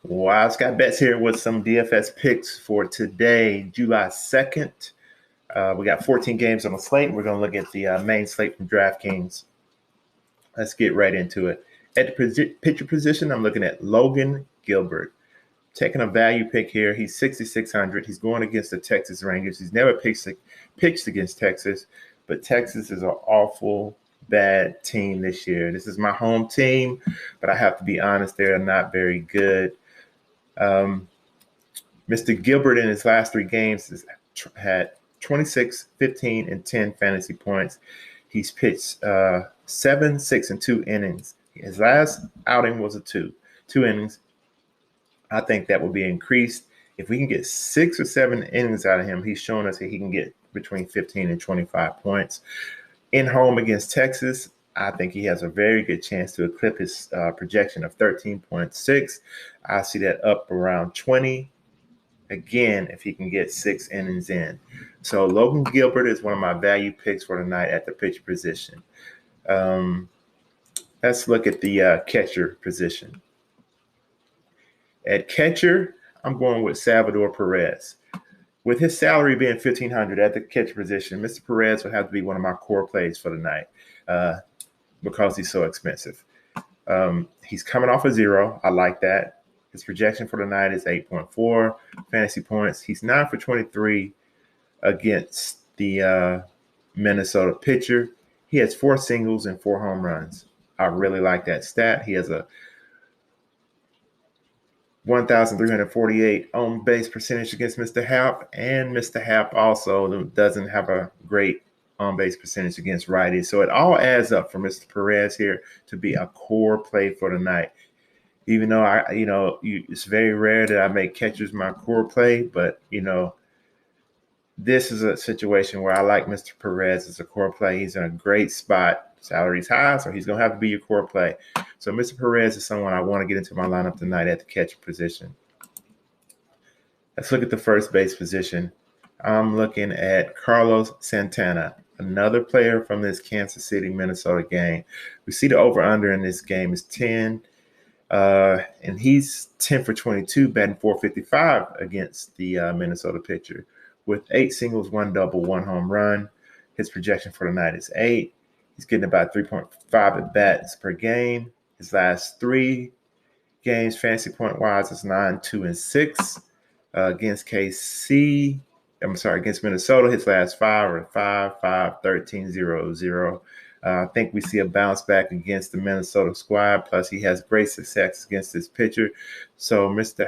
WiseGuyBets here with some DFS picks for today, July 2nd. We got 14 games on the slate. We're going to look at the main slate from DraftKings. Let's get right into it. At the pitcher position, I'm looking at Logan Gilbert. Taking a value pick here. He's 6,600. He's going against the Texas Rangers. He's never pitched against Texas, but Texas is an awful bad team this year. This is my home team, but I have to be honest, they're not very good. Mr. Gilbert in his last three games has had 26, 15, and 10 fantasy points. He's pitched 7, 6, and 2 innings. His last outing was two innings. I think that will be increased. If we can get 6 or 7 innings out of him, he's shown us that he can get between 15 and 25 points. In home against Texas, I think he has a very good chance to eclipse his projection of 13.6. I see that up around 20. Again, if he can get 6 innings in. So Logan Gilbert is one of my value picks for tonight at the pitcher position. Let's look at the catcher position. At catcher, I'm going with Salvador Perez. With his salary being $1,500 at the catcher position, Mr. Perez will have to be one of my core plays for the night because he's so expensive. He's coming off a 0. I like that. His projection for the night is 8.4 fantasy points. He's 9 for 23 against the Minnesota pitcher. He has 4 singles and 4 home runs. I really like that stat. He has a 1,348 on base percentage against Mr. Happ, and Mr. Happ also doesn't have a great on base percentage against righties. So it all adds up for Mr. Perez here to be a core play for the night. Even though it's very rare that I make catchers my core play, but this is a situation where I like Mr. Perez as a core play. He's in a great spot. Salary's high, so he's going to have to be your core play. So Mr. Perez is someone I want to get into my lineup tonight at the catcher position. Let's look at the first base position. I'm looking at Carlos Santana, another player from this Kansas City, Minnesota game. We see the over-under in this game is 10, and he's 10 for 22, batting .455 against the Minnesota pitcher with 8 singles, 1 double, 1 home run. His projection for the night is 8. He's getting about 3.5 at bats per game. His last 3 games, fantasy point wise, is 9, 2, and 6. Against Minnesota, his last 5 are 5, 5, 13, 0, 0. I think we see a bounce back against the Minnesota squad. Plus, he has great success against this pitcher. So, Mr.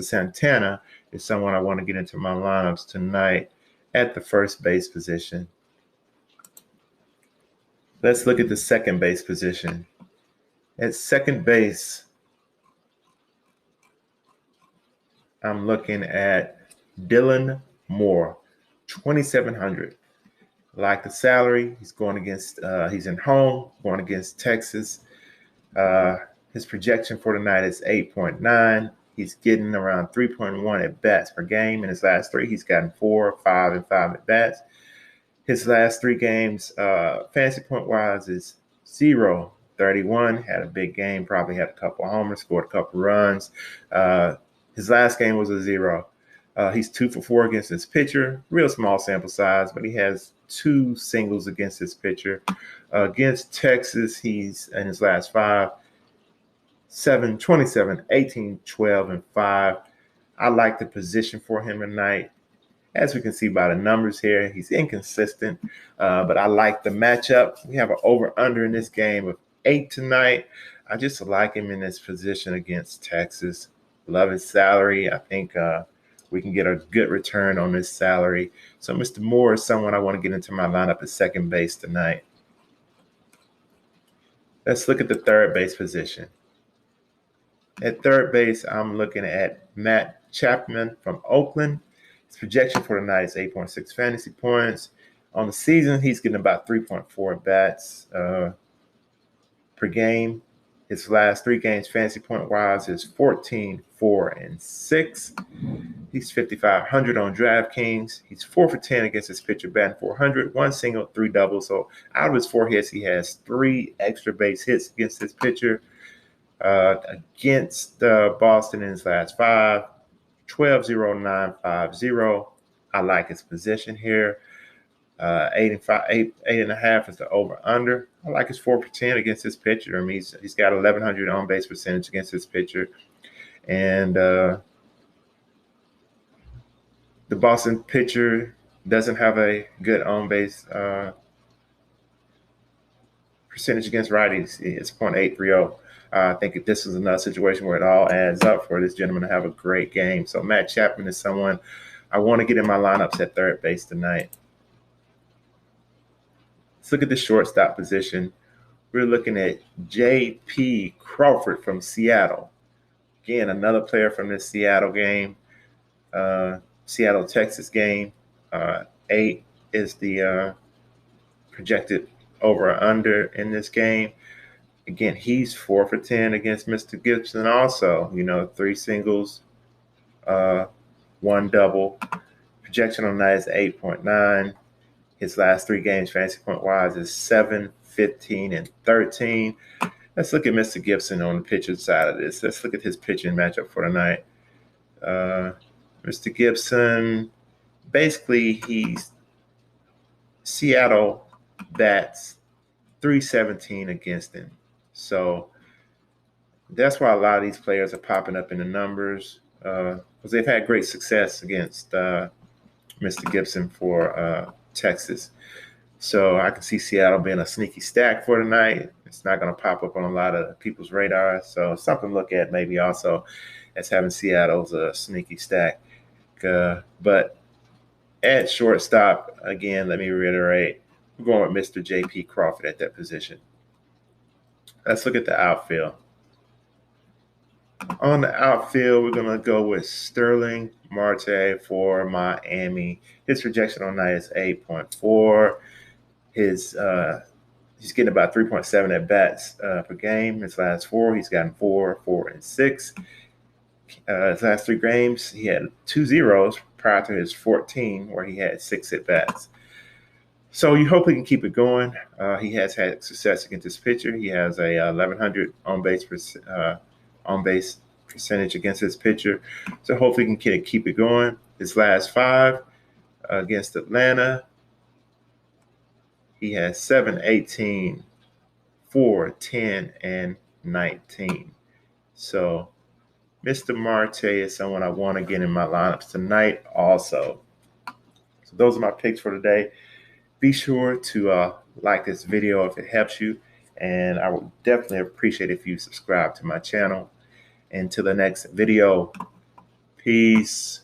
Santana is someone I want to get into my lineups tonight at the first base position. Let's look at the second base position. At second base, I'm looking at Dylan Moore, 2,700. Like the salary, he's going against, he's in home, going against Texas. His projection for tonight is 8.9. He's getting around 3.1 at bats per game. In his last 3, he's gotten 4, 5, and 5 at bats. His last 3 games, fantasy point wise, is 0, 31. Had a big game, probably had a couple of homers, scored a couple runs. His last game was a 0. He's 2 for 4 against this pitcher. Real small sample size, but he has 2 singles against this pitcher. Against Texas, he's in his last 5, 7, 27, 18, 12, and 5. I like the position for him tonight. As we can see by the numbers here, he's inconsistent, but I like the matchup. We have an over-under in this game of 8 tonight. I just like him in this position against Texas. Love his salary. I think we can get a good return on this salary. So Mr. Moore is someone I want to get into my lineup at second base tonight. Let's look at the third base position. At third base, I'm looking at Matt Chapman from Oakland. His projection for the night is 8.6 fantasy points. On the season, he's getting about 3.4 at bats per game. His last 3 games, fantasy point wise, is 14, 4, and 6. He's 5,500 on DraftKings. He's 4 for 10 against his pitcher, batting .400, 1 single, 3 doubles. So out of his 4 hits, he has 3 extra base hits against his pitcher. Against Boston in his last 5, 12-0-9-5-0. I like his position here. 8.5 is the over/under. I like his 4-for-10 against this pitcher. I mean, he's got 1,100 on base percentage against this pitcher, and the Boston pitcher doesn't have a good on base percentage against righties. It's .830. I think if this is another situation where it all adds up for this gentleman to have a great game. So Matt Chapman is someone I want to get in my lineups at third base tonight. Let's look at the shortstop position. We're looking at J.P. Crawford from Seattle. Again, another player from this Seattle game, Seattle-Texas game. 8 is the projected over or under in this game. Again, he's 4-for-10 against Mr. Gibson also. 3 singles, 1 double. Projection on that is 8.9. His last 3 games, fantasy point-wise, is 7, 15, and 13. Let's look at Mr. Gibson on the pitcher side of this. Let's look at his pitching matchup for tonight. Mr. Gibson, basically, he's Seattle bats .317 against him. So that's why a lot of these players are popping up in the numbers because they've had great success against Mr. Gibson for Texas. So I can see Seattle being a sneaky stack for tonight. It's not going to pop up on a lot of people's radars. So something to look at maybe also as having Seattle's a sneaky stack. But at shortstop, again, let me reiterate, we're going with Mr. J.P. Crawford at that position. Let's look at the outfield. On the outfield, we're going to go with Sterling Marte for Miami. His projection on that is 8.4. He's getting about 3.7 at bats per game. His last 4, he's gotten 4, 4, and 6. His last 3 games, he had 2 zeros prior to his 14, where he had 6 at bats. So you hope he can keep it going. He has had success against this pitcher. He has a 1,100 on base percentage against this pitcher. So hopefully he can keep it going. His last 5 against Atlanta, he has 7, 18, 4, 10, and 19. So Mr. Marte is someone I want to get in my lineups tonight also. So those are my picks for today. Be sure to like this video if it helps you. And I would definitely appreciate if you subscribe to my channel. Until the next video, peace.